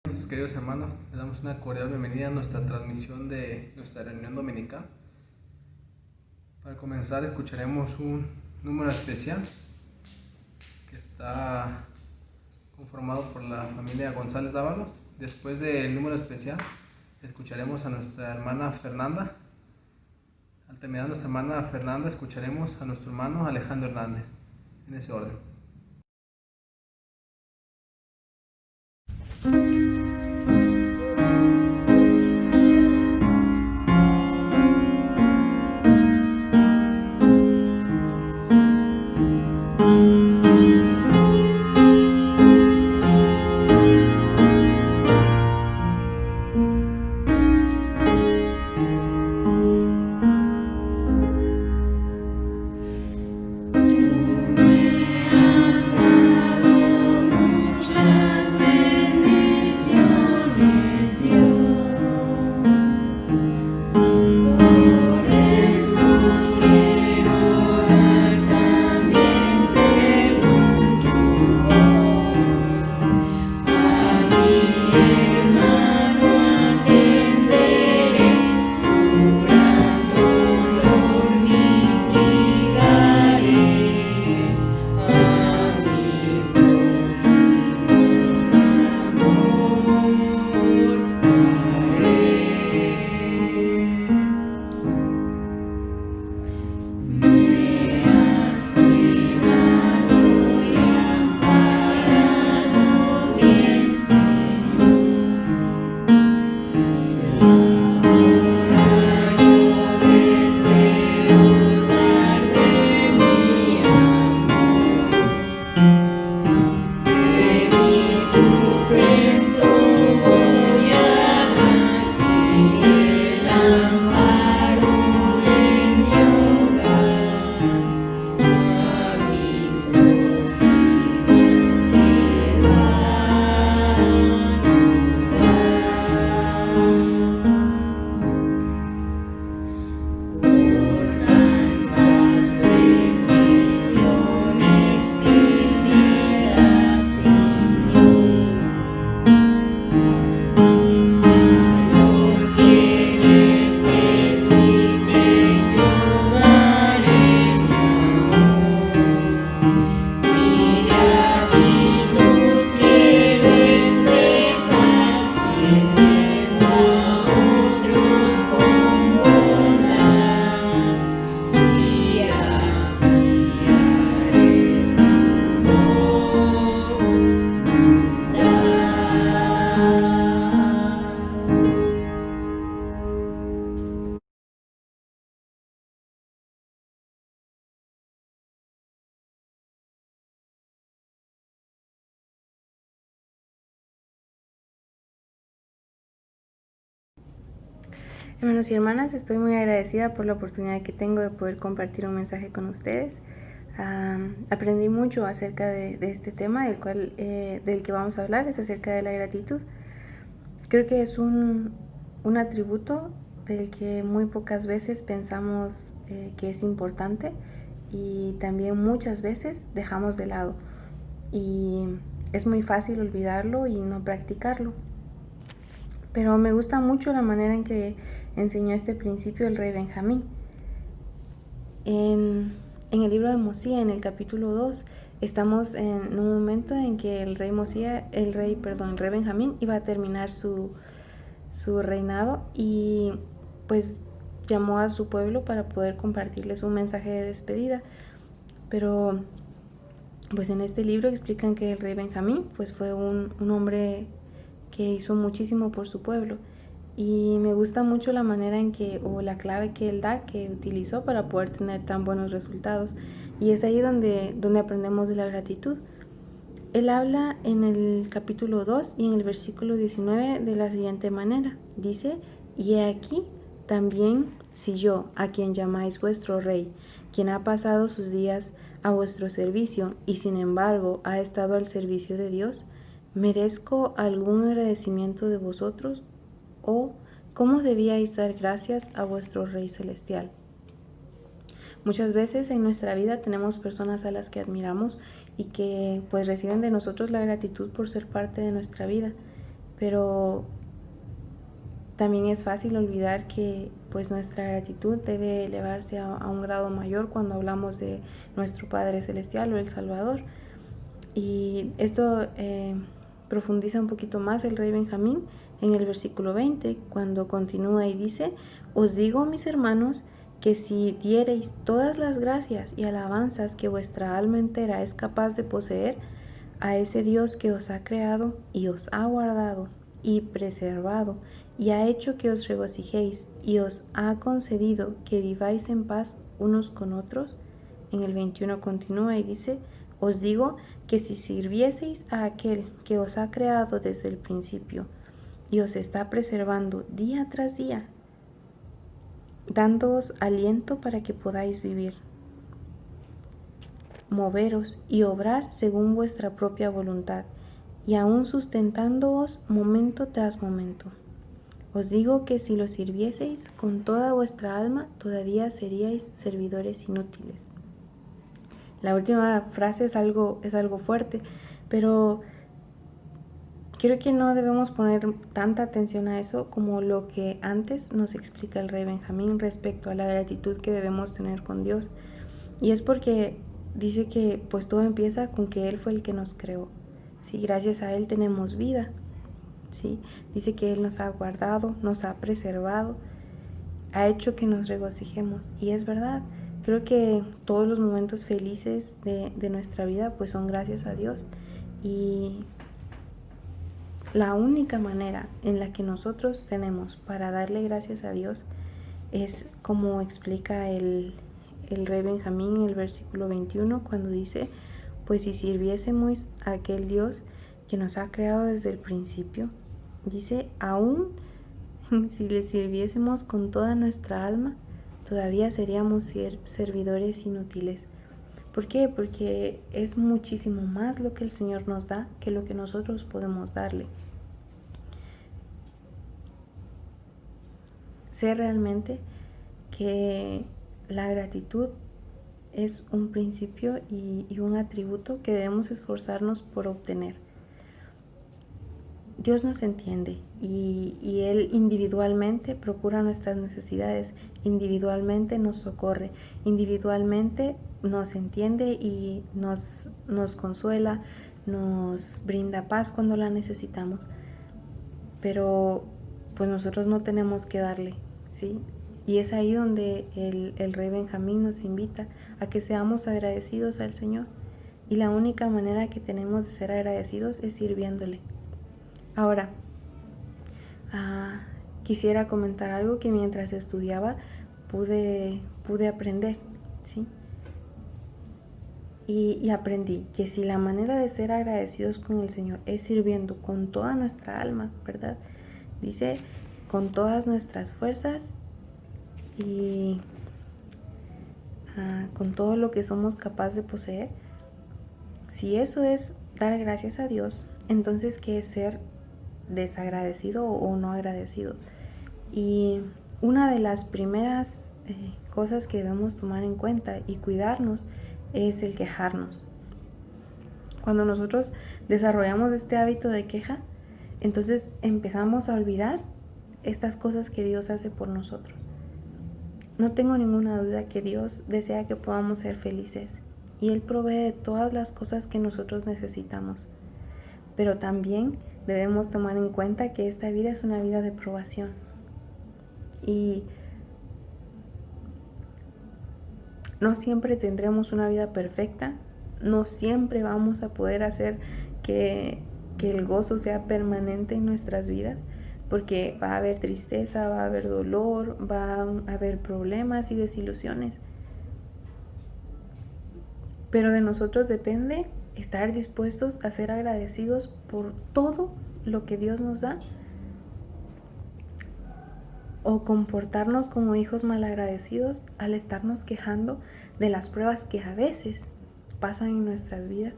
Nuestros queridos hermanos, les damos una cordial bienvenida a nuestra transmisión de nuestra reunión dominical. Para comenzar, escucharemos un número especial que está conformado por la familia González Dávalos. Después del número especial, escucharemos a nuestra hermana Fernanda. Al terminar nuestra hermana Fernanda, escucharemos a nuestro hermano Alejandro Hernández, en ese orden. Hermanos y hermanas, estoy muy agradecida por la oportunidad que tengo de poder compartir un mensaje con ustedes. Aprendí mucho acerca de este tema del que vamos a hablar, es acerca de la gratitud. Creo que es un atributo del que muy pocas veces pensamos que es importante y también muchas veces dejamos de lado. Y es muy fácil olvidarlo y no practicarlo. Pero me gusta mucho la manera en que enseñó este principio el rey Benjamín. En el libro de Mosía, en el capítulo 2, estamos en un momento en que el rey Benjamín iba a terminar su reinado y pues llamó a su pueblo para poder compartirles un mensaje de despedida. Pero pues en este libro explican que el rey Benjamín pues fue un hombre que hizo muchísimo por su pueblo, y me gusta mucho la manera en que, o la clave que él da, que utilizó para poder tener tan buenos resultados, y es ahí donde aprendemos de la gratitud. Él habla en el capítulo 2 y en el versículo 19 de la siguiente manera, dice: y he aquí también si yo, a quien llamáis vuestro rey, quien ha pasado sus días a vuestro servicio y sin embargo ha estado al servicio de Dios, ¿merezco algún agradecimiento de vosotros? ¿O cómo debíais dar gracias a vuestro Rey Celestial? Muchas veces en nuestra vida tenemos personas a las que admiramos y que pues reciben de nosotros la gratitud por ser parte de nuestra vida. pero también es fácil olvidar que pues nuestra gratitud debe elevarse a un grado mayor cuando hablamos de nuestro Padre Celestial o el Salvador. Y esto profundiza un poquito más el rey Benjamín en el versículo 20, cuando continúa y dice: os digo, mis hermanos, que si diereis todas las gracias y alabanzas que vuestra alma entera es capaz de poseer a ese Dios que os ha creado y os ha guardado y preservado y ha hecho que os regocijéis y os ha concedido que viváis en paz unos con otros. En el 21 continúa y dice: os digo que si sirvieseis a aquel que os ha creado desde el principio y os está preservando día tras día, dándoos aliento para que podáis vivir, moveros y obrar según vuestra propia voluntad, y aún sustentándoos momento tras momento. Os digo que si lo sirvieseis con toda vuestra alma, todavía seríais servidores inútiles. La última frase es algo fuerte, pero creo que no debemos poner tanta atención a eso como lo que antes nos explica el rey Benjamín respecto a la gratitud que debemos tener con Dios. Y es porque dice que pues todo empieza con que Él fue el que nos creó. ¿Sí? Gracias a Él tenemos vida. ¿Sí? Dice que Él nos ha guardado, nos ha preservado, ha hecho que nos regocijemos. Y es verdad, creo que todos los momentos felices de nuestra vida pues son gracias a Dios. Y la única manera en la que nosotros tenemos para darle gracias a Dios es como explica el rey Benjamín en el versículo 21, cuando dice: pues si sirviésemos a aquel Dios que nos ha creado desde el principio, dice, aún si le sirviésemos con toda nuestra alma, todavía seríamos servidores inútiles. ¿Por qué? Porque es muchísimo más lo que el Señor nos da que lo que nosotros podemos darle. Sé realmente que la gratitud es un principio y un atributo que debemos esforzarnos por obtener. Dios nos entiende y Él individualmente procura nuestras necesidades, individualmente nos socorre, individualmente nos entiende y nos consuela, nos brinda paz cuando la necesitamos. Pero pues nosotros no tenemos que darle, ¿sí? Y es ahí donde el rey Benjamín nos invita a que seamos agradecidos al Señor. Y la única manera que tenemos de ser agradecidos es sirviéndole. Ahora, quisiera comentar algo que mientras estudiaba pude aprender, ¿sí? Y aprendí que si la manera de ser agradecidos con el Señor es sirviendo con toda nuestra alma, ¿verdad? Dice, con todas nuestras fuerzas y con todo lo que somos capaces de poseer. Si eso es dar gracias a Dios, entonces ¿qué es ser desagradecido o no agradecido? Y una de las primeras cosas que debemos tomar en cuenta y cuidarnos es el quejarnos. Cuando nosotros desarrollamos este hábito de queja, entonces empezamos a olvidar estas cosas que Dios hace por nosotros. No tengo ninguna duda que Dios desea que podamos ser felices y Él provee de todas las cosas que nosotros necesitamos. Pero también debemos tomar en cuenta que esta vida es una vida de probación. Y no siempre tendremos una vida perfecta, no siempre vamos a poder hacer que el gozo sea permanente en nuestras vidas, porque va a haber tristeza, va a haber dolor, va a haber problemas y desilusiones. Pero de nosotros depende estar dispuestos a ser agradecidos por todo lo que Dios nos da, o comportarnos como hijos malagradecidos al estarnos quejando de las pruebas que a veces pasan en nuestras vidas.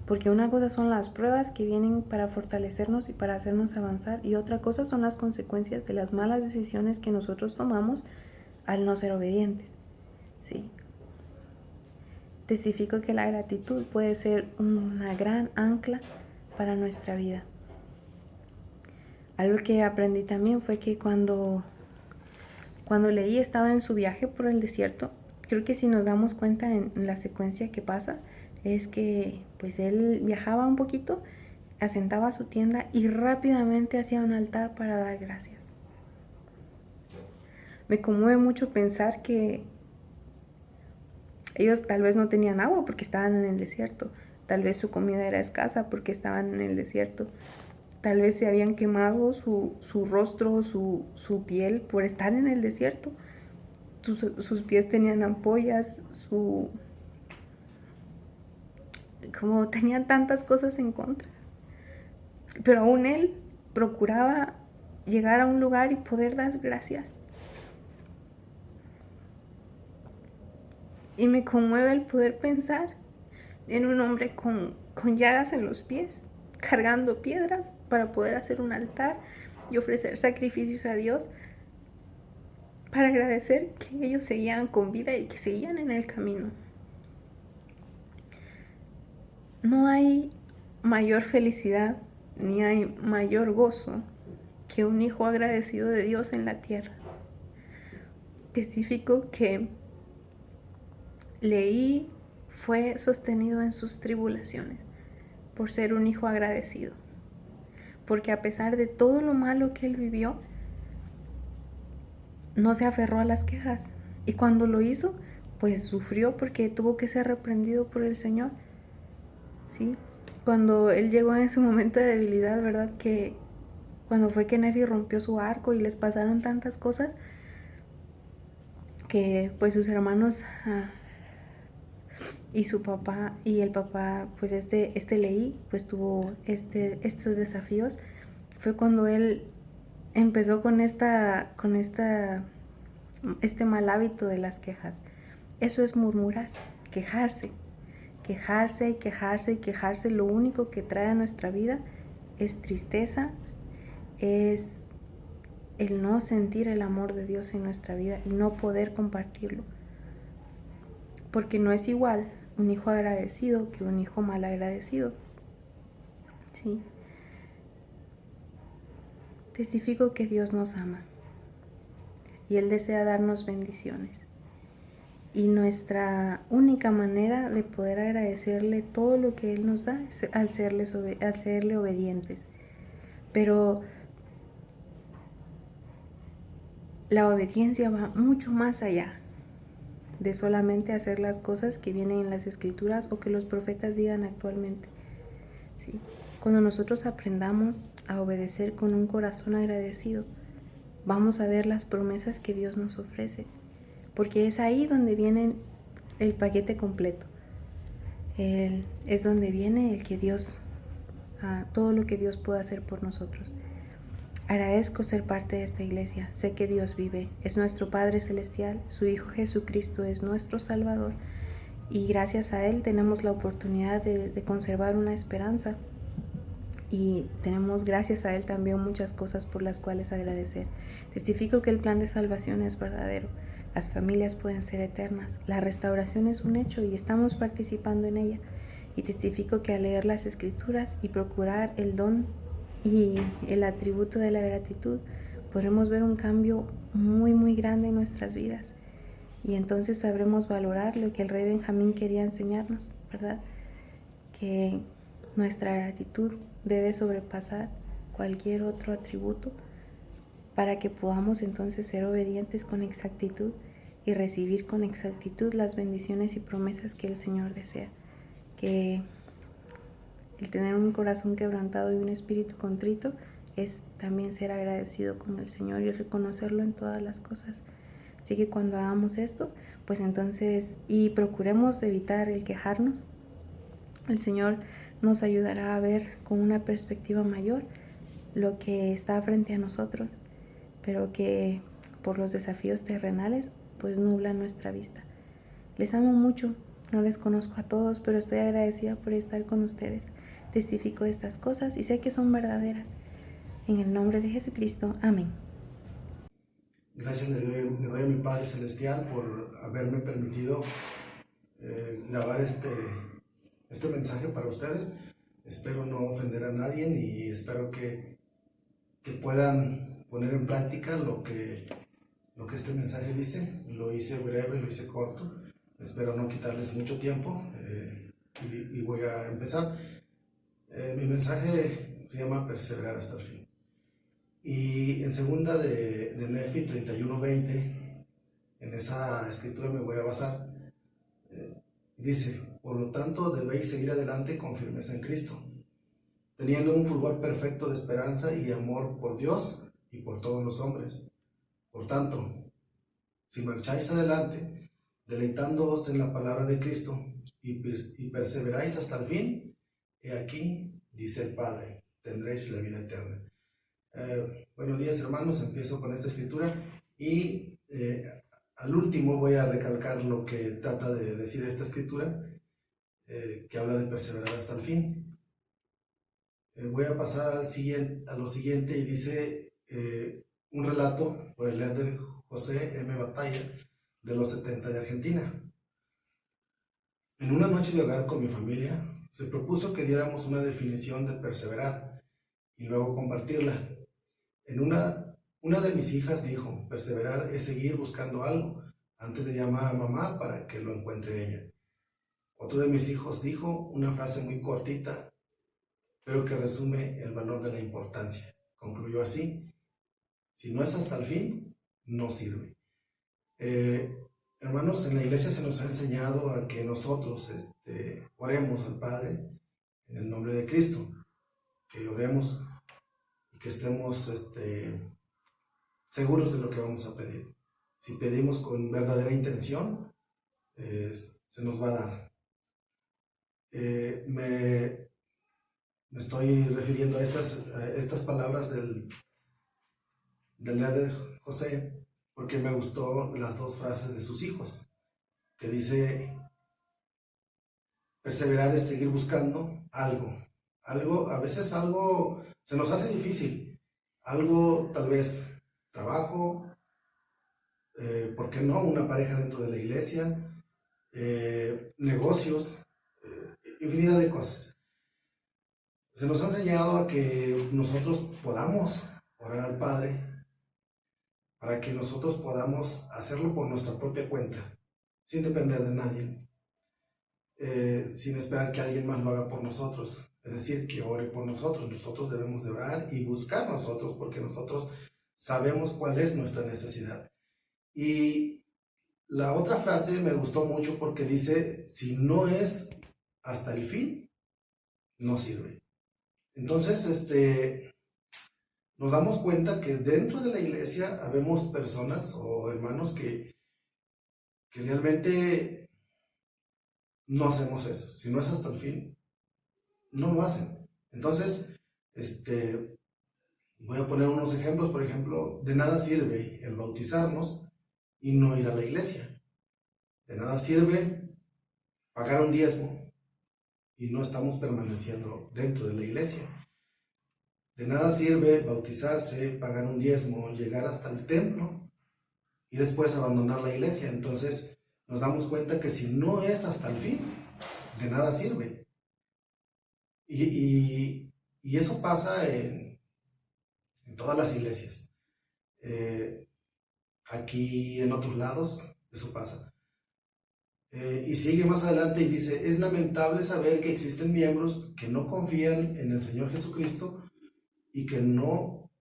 Porque una cosa son las pruebas que vienen para fortalecernos y para hacernos avanzar, y otra cosa son las consecuencias de las malas decisiones que nosotros tomamos al no ser obedientes. ¿Sí? Testifico que la gratitud puede ser una gran ancla para nuestra vida. Algo que aprendí también fue que cuando leí estaba en su viaje por el desierto. Creo que si nos damos cuenta en la secuencia que pasa, es que pues él viajaba un poquito, asentaba su tienda y rápidamente hacía un altar para dar gracias. Me conmueve mucho pensar que ellos tal vez no tenían agua porque estaban en el desierto, tal vez su comida era escasa porque estaban en el desierto, tal vez se habían quemado su rostro, su piel por estar en el desierto. Sus pies tenían ampollas, como tenían tantas cosas en contra. Pero aún él procuraba llegar a un lugar y poder dar gracias. Y me conmueve el poder pensar en un hombre con llagas en los pies, cargando piedras para poder hacer un altar y ofrecer sacrificios a Dios para agradecer que ellos seguían con vida y que seguían en el camino. No hay mayor felicidad ni hay mayor gozo que un hijo agradecido de Dios en la tierra. Testifico que Leí fue sostenido en sus tribulaciones por ser un hijo agradecido, porque a pesar de todo lo malo que él vivió, no se aferró a las quejas, y cuando lo hizo, pues sufrió porque tuvo que ser reprendido por el Señor, ¿sí? Cuando él llegó en ese momento de debilidad, ¿verdad? Que cuando fue que Nefi rompió su arco y les pasaron tantas cosas, que pues sus hermanos y su papá y el papá, pues Leí, pues tuvo estos desafíos. Fue cuando él empezó con este mal hábito de las quejas. Eso es murmurar, quejarse, quejarse y quejarse y quejarse. Lo único que trae a nuestra vida es tristeza, es el no sentir el amor de Dios en nuestra vida y no poder compartirlo. Porque no es igual un hijo agradecido que un hijo mal agradecido. ¿Sí? Testifico que Dios nos ama y Él desea darnos bendiciones. Y nuestra única manera de poder agradecerle todo lo que Él nos da es al serle obedientes. Pero la obediencia va mucho más allá de solamente hacer las cosas que vienen en las escrituras o que los profetas digan actualmente. ¿Sí? Cuando nosotros aprendamos a obedecer con un corazón agradecido, vamos a ver las promesas que Dios nos ofrece, porque es ahí donde viene el paquete completo. Es donde viene el que Dios, todo lo que Dios puede hacer por nosotros. Agradezco ser parte de esta iglesia. Sé que Dios vive, es nuestro Padre Celestial, su Hijo Jesucristo es nuestro Salvador y gracias a Él tenemos la oportunidad de conservar una esperanza y tenemos gracias a Él también muchas cosas por las cuales agradecer. Testifico que el plan de salvación es verdadero, las familias pueden ser eternas, la restauración es un hecho y estamos participando en ella. Y testifico que al leer las Escrituras y procurar el don y el atributo de la gratitud, podremos ver un cambio muy muy grande en nuestras vidas y entonces sabremos valorar lo que el rey Benjamín quería enseñarnos, ¿verdad? Que nuestra gratitud debe sobrepasar cualquier otro atributo para que podamos entonces ser obedientes con exactitud y recibir con exactitud las bendiciones y promesas que el Señor desea. Que el tener un corazón quebrantado y un espíritu contrito es también ser agradecido con el Señor y reconocerlo en todas las cosas. Así que cuando hagamos esto, pues entonces, y procuremos evitar el quejarnos, el Señor nos ayudará a ver con una perspectiva mayor lo que está frente a nosotros, pero que por los desafíos terrenales, pues nublan nuestra vista. Les amo mucho, no les conozco a todos, pero estoy agradecida por estar con ustedes. Testifico estas cosas y sé que son verdaderas. En el nombre de Jesucristo, amén. Gracias le doy a mi Padre Celestial por haberme permitido grabar este mensaje para ustedes. Espero no ofender a nadie y espero que que puedan poner en práctica lo que este mensaje dice. Lo hice breve, lo hice corto. Espero no quitarles mucho tiempo y voy a empezar. Mi mensaje se llama Perseverar hasta el fin. Y en segunda de Nefi 31:20, en esa escritura me voy a basar. Dice: por lo tanto debéis seguir adelante con firmeza en Cristo, teniendo un fulgor perfecto de esperanza y amor por Dios y por todos los hombres. Por tanto, si marcháis adelante, deleitándoos en la palabra de Cristo y perseveráis hasta el fin, he aquí, dice el Padre, tendréis la vida eterna. Buenos días, hermanos. Empiezo con esta escritura y al último voy a recalcar lo que trata de decir esta escritura, que habla de perseverar hasta el fin. Voy a pasar a lo siguiente, y dice un relato por el elder José M. Batalla, de los 70 de Argentina. En una noche de hogar con mi familia, se propuso que diéramos una definición de perseverar y luego compartirla. Una de mis hijas dijo: perseverar es seguir buscando algo antes de llamar a mamá para que lo encuentre ella. Otro de mis hijos dijo una frase muy cortita, pero que resume el valor de la importancia. Concluyó así: si no es hasta el fin, no sirve. Hermanos, en la iglesia se nos ha enseñado a que nosotros oremos al Padre en el nombre de Cristo, que oremos y que estemos seguros de lo que vamos a pedir. Si pedimos con verdadera intención, se nos va a dar. Me estoy refiriendo a estas palabras del elder José, porque me gustó las dos frases de sus hijos, que dice: perseverar es seguir buscando algo, a veces algo se nos hace difícil, algo tal vez trabajo, ¿por qué no? Una pareja dentro de la iglesia, negocios, infinidad de cosas. Se nos ha enseñado a que nosotros podamos orar al Padre, para que nosotros podamos hacerlo por nuestra propia cuenta, sin depender de nadie, sin esperar que alguien más lo haga por nosotros, es decir, que ore por nosotros. Nosotros debemos de orar y buscar nosotros, porque nosotros sabemos cuál es nuestra necesidad. Y la otra frase me gustó mucho porque dice: si no es hasta el fin, no sirve. Entonces, nos damos cuenta que dentro de la iglesia habemos personas o hermanos que realmente no hacemos eso. Si no es hasta el fin, no lo hacen. Entonces, voy a poner unos ejemplos. Por ejemplo, de nada sirve el bautizarnos y no ir a la iglesia. De nada sirve pagar un diezmo y no estamos permaneciendo dentro de la iglesia. De nada sirve bautizarse, pagar un diezmo, llegar hasta el templo y después abandonar la iglesia. Entonces nos damos cuenta que si no es hasta el fin, de nada sirve. Y eso pasa en todas las iglesias. Aquí en otros lados, eso pasa. Y sigue más adelante y dice: es lamentable saber que existen miembros que no confían en el Señor Jesucristo y que no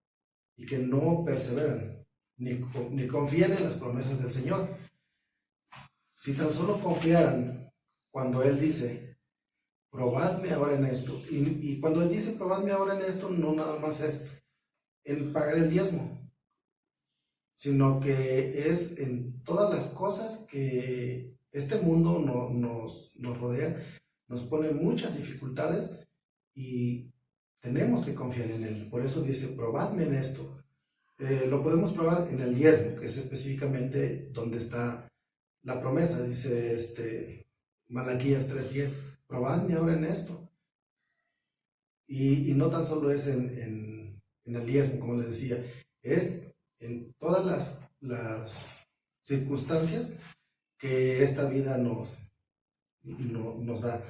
perseveran, ni confían en las promesas del Señor. Si tan solo confiaran cuando Él dice: probadme ahora en esto, y cuando Él dice probadme ahora en esto, no nada más es el pagar el diezmo, sino que es en todas las cosas que este mundo nos rodea, nos pone muchas dificultades y tenemos que confiar en Él. Por eso dice: probadme en esto. Lo podemos probar en el diezmo, que es específicamente donde está la promesa. Dice Malaquías 3:10: probadme ahora en esto. Y no tan solo es en el diezmo, como les decía, es en todas las circunstancias que esta vida nos da.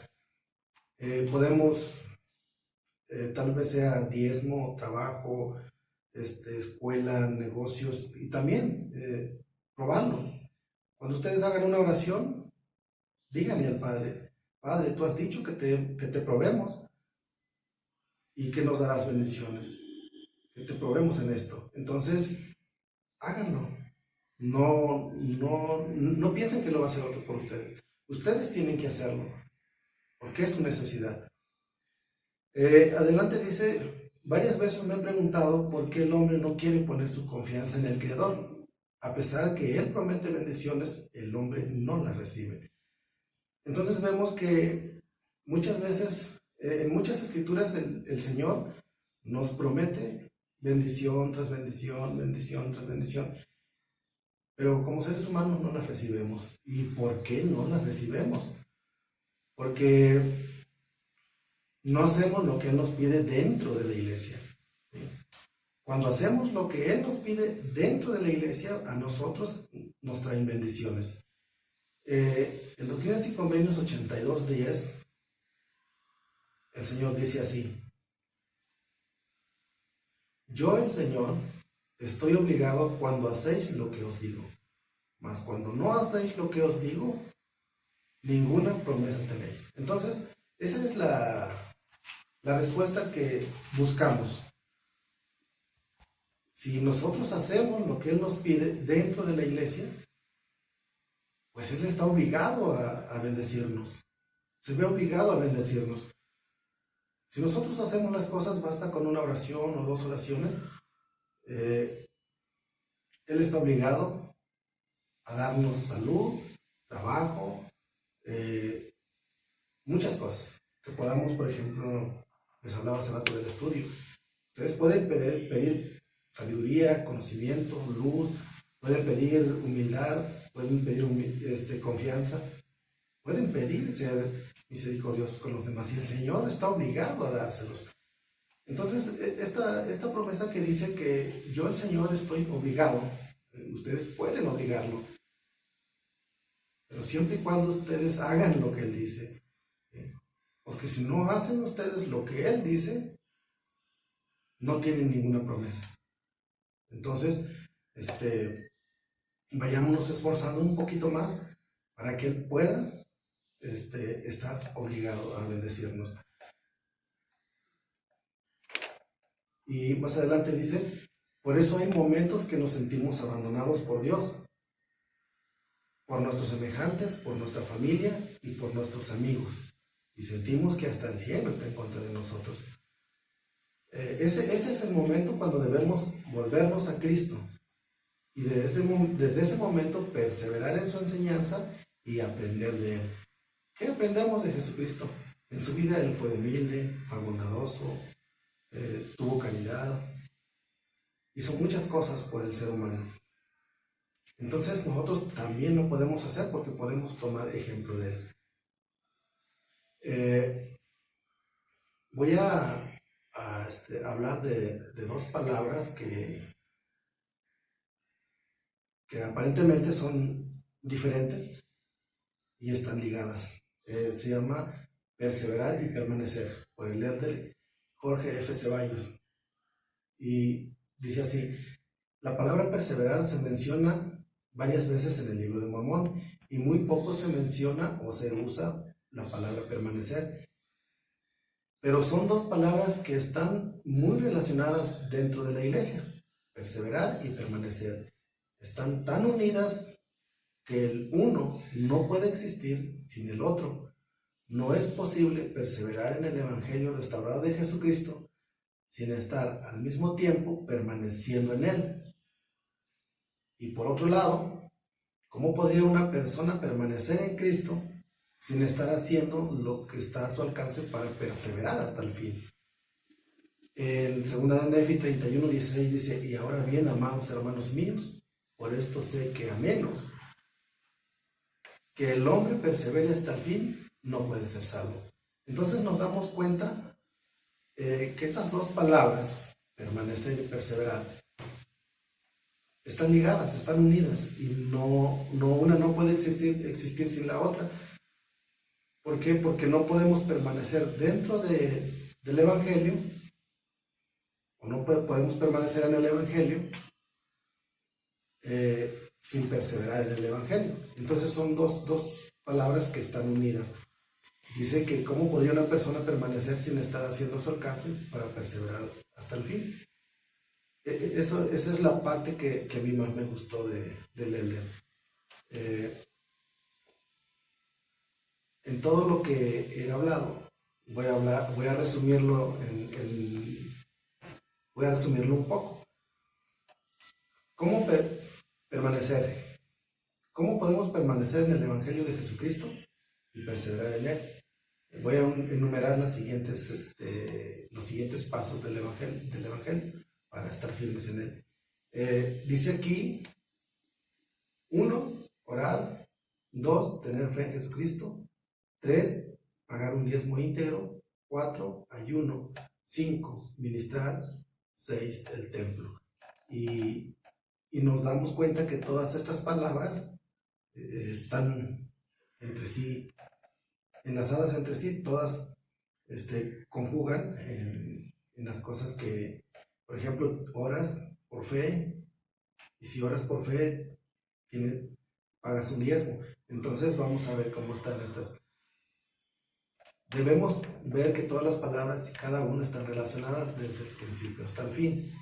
Podemos, tal vez sea diezmo, trabajo, escuela, negocios, y también probarlo. Cuando ustedes hagan una oración, díganle al Padre: Padre, tú has dicho que te probemos y que nos darás bendiciones, que te probemos en esto. Entonces, háganlo. No piensen que lo va a hacer otro por ustedes. Ustedes tienen que hacerlo, porque es su necesidad. Adelante dice: varias veces me he preguntado por qué el hombre no quiere poner su confianza en el Creador. A pesar que Él promete bendiciones, el hombre no las recibe. Entonces vemos que muchas veces, en muchas escrituras, el Señor nos promete bendición tras bendición, bendición tras bendición. Pero como seres humanos no las recibimos. ¿Y por qué no las recibimos? Porque no hacemos lo que Él nos pide dentro de la iglesia. ¿Sí? Cuando hacemos lo que Él nos pide dentro de la iglesia, a nosotros nos traen bendiciones. En Doctrinas y Convenios 82:10, el Señor dice así: yo, el Señor, estoy obligado cuando hacéis lo que os digo, mas cuando no hacéis lo que os digo, ninguna promesa tenéis. Entonces, esa es la respuesta que buscamos. Si nosotros hacemos lo que Él nos pide dentro de la iglesia, pues Él está obligado a bendecirnos. Se ve obligado a bendecirnos. Si nosotros hacemos las cosas, basta con una oración o 2 oraciones, Él está obligado a darnos salud, trabajo, muchas cosas. Que podamos, por ejemplo, les hablaba hace rato del estudio. Ustedes pueden pedir sabiduría, conocimiento, luz, pueden pedir humildad, pueden pedir confianza, pueden pedir ser misericordiosos con los demás, y el Señor está obligado a dárselos. Entonces, esta promesa que dice que yo, el Señor, estoy obligado, ustedes pueden obligarlo, pero siempre y cuando ustedes hagan lo que Él dice. Porque si no hacen ustedes lo que Él dice, no tienen ninguna promesa. Entonces, vayámonos esforzando un poquito más para que Él pueda estar obligado a bendecirnos. Y más adelante dice: por eso hay momentos que nos sentimos abandonados por Dios, por nuestros semejantes, por nuestra familia y por nuestros amigos, y sentimos que hasta el cielo está en contra de nosotros. Ese es el momento cuando debemos volvernos a Cristo, y desde ese momento perseverar en su enseñanza y aprender de Él. ¿Qué aprendemos de Jesucristo? En su vida Él fue humilde, fue bondadoso, tuvo caridad, hizo muchas cosas por el ser humano. Entonces nosotros también lo podemos hacer, porque podemos tomar ejemplo de Él. Voy a hablar de 2 palabras que aparentemente son diferentes y están ligadas. Se llama perseverar y permanecer, por el elder Jorge F. Ceballos. Y dice así: la palabra perseverar se menciona varias veces en el libro de Mormón, y muy poco se menciona o se usa la palabra permanecer. Pero son 2 palabras que están muy relacionadas dentro de la iglesia: perseverar y permanecer. Están tan unidas que el uno no puede existir sin el otro. No es posible perseverar en el Evangelio restaurado de Jesucristo sin estar al mismo tiempo permaneciendo en Él. Y por otro lado, ¿cómo podría una persona permanecer en Cristo sin estar haciendo lo que está a su alcance para perseverar hasta el fin? En 2 de Nefi 31:16 dice: y ahora bien, amados hermanos míos, por esto sé que a menos que el hombre persevere hasta el fin, no puede ser salvo. Entonces nos damos cuenta que estas 2 palabras, permanecer y perseverar, están ligadas, están unidas, y una no puede existir sin la otra. ¿Por qué? Porque no podemos permanecer dentro del Evangelio o no podemos permanecer en el Evangelio sin perseverar en el Evangelio. Entonces son dos palabras que están unidas. Dice que cómo podría una persona permanecer sin estar haciendo su alcance para perseverar hasta el fin. Esa es la parte que a mí más me gustó del Elder. En todo lo que he hablado, voy a resumirlo voy a resumirlo un poco. ¿Cómo permanecer? ¿Cómo podemos permanecer en el Evangelio de Jesucristo y perseverar en él? Voy a enumerar los siguientes pasos del Evangelio para estar firmes en él. Dice aquí: 1, orar; 2, tener fe en Jesucristo; 3, pagar un diezmo íntegro; 4, ayuno; 5, ministrar; 6, el templo. Y nos damos cuenta que todas estas palabras están entre sí, enlazadas entre sí, todas conjugan en las cosas que, por ejemplo, oras por fe, y si oras por fe, pagas un diezmo. Entonces vamos a ver cómo están estas. Debemos ver que todas las palabras y cada una están relacionadas desde el principio hasta el fin.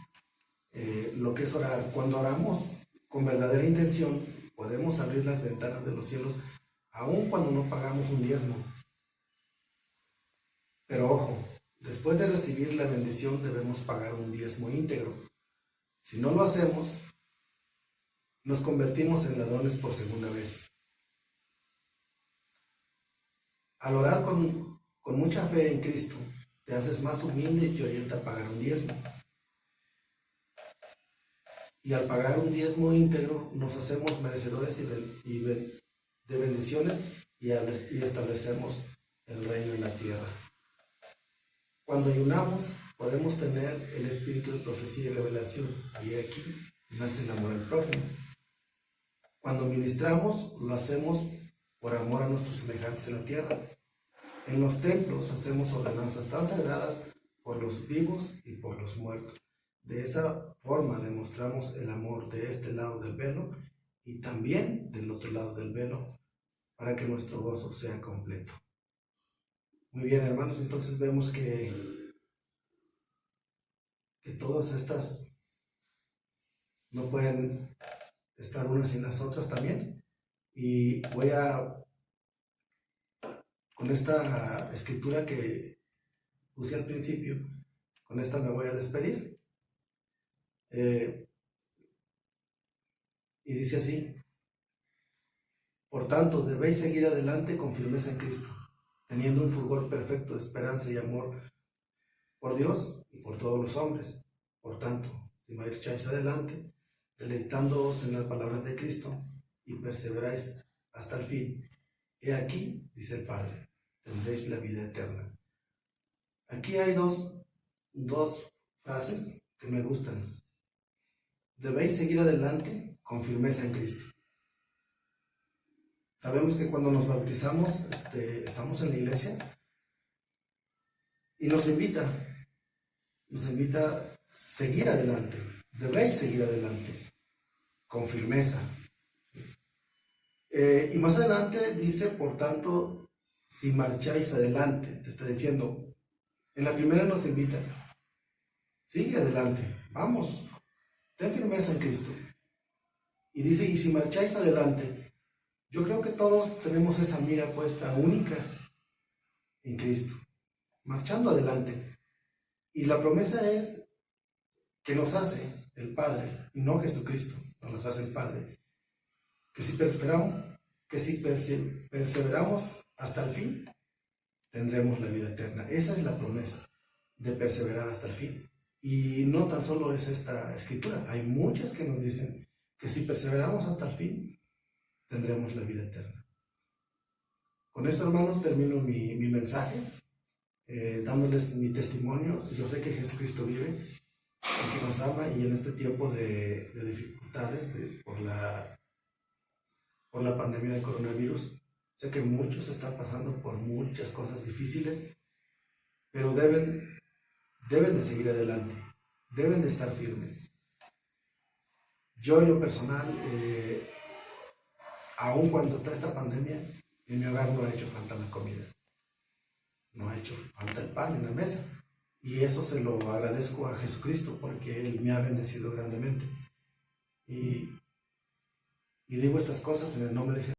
Lo que es orar, cuando oramos con verdadera intención, podemos abrir las ventanas de los cielos aun cuando no pagamos un diezmo. Pero ojo, después de recibir la bendición debemos pagar un diezmo íntegro. Si no lo hacemos, nos convertimos en ladrones por segunda vez. Al orar con mucha fe en Cristo, te haces más humilde y te orienta a pagar un diezmo. Y al pagar un diezmo íntegro, nos hacemos merecedores de bendiciones y establecemos el reino en la tierra. Cuando ayunamos, podemos tener el espíritu de profecía y revelación, y aquí nace el amor al prójimo. Cuando ministramos, lo hacemos por amor a nuestros semejantes en la tierra. En los templos hacemos ordenanzas tan sagradas por los vivos y por los muertos. De esa forma demostramos el amor de este lado del velo y también del otro lado del velo, para que nuestro gozo sea completo. Muy bien, hermanos, entonces vemos que todas estas no pueden estar unas sin las otras también. Y con esta escritura que puse al principio, con esta me voy a despedir. Y dice así: por tanto, debéis seguir adelante con firmeza en Cristo, teniendo un fulgor perfecto de esperanza y amor por Dios y por todos los hombres. Por tanto, si marcháis adelante, deleitándoos en las palabras de Cristo y perseveráis hasta el fin, he aquí, dice el Padre, tendréis la vida eterna. Aquí hay dos frases que me gustan. Debéis seguir adelante con firmeza en Cristo. Sabemos que cuando nos bautizamos, estamos en la iglesia y nos invita a seguir adelante. Debéis seguir adelante con firmeza. Y más adelante dice, por tanto, si marcháis adelante, te está diciendo. En la primera nos invita: sigue adelante, vamos, ten firmeza en Cristo. Y dice, y si marcháis adelante. Yo creo que todos tenemos esa mira puesta única en Cristo, marchando adelante. Y la promesa es que nos hace el Padre, y no Jesucristo, nos hace el Padre, que si perseveramos hasta el fin, tendremos la vida eterna. Esa es la promesa, de perseverar hasta el fin. Y no tan solo es esta escritura, hay muchas que nos dicen que si perseveramos hasta el fin, tendremos la vida eterna. Con esto, hermanos, termino mi mensaje, dándoles mi testimonio. Yo sé que Jesucristo vive y que nos ama, y en este tiempo de dificultades por la pandemia de coronavirus, sé que muchos están pasando por muchas cosas difíciles, pero deben de seguir adelante. deben de estar firmes. Yo en lo personal, aun cuando está esta pandemia, en mi hogar no ha hecho falta la comida, no ha hecho falta el pan en la mesa. Y eso se lo agradezco a Jesucristo porque Él me ha bendecido grandemente. Y digo estas cosas en el nombre de Jesús.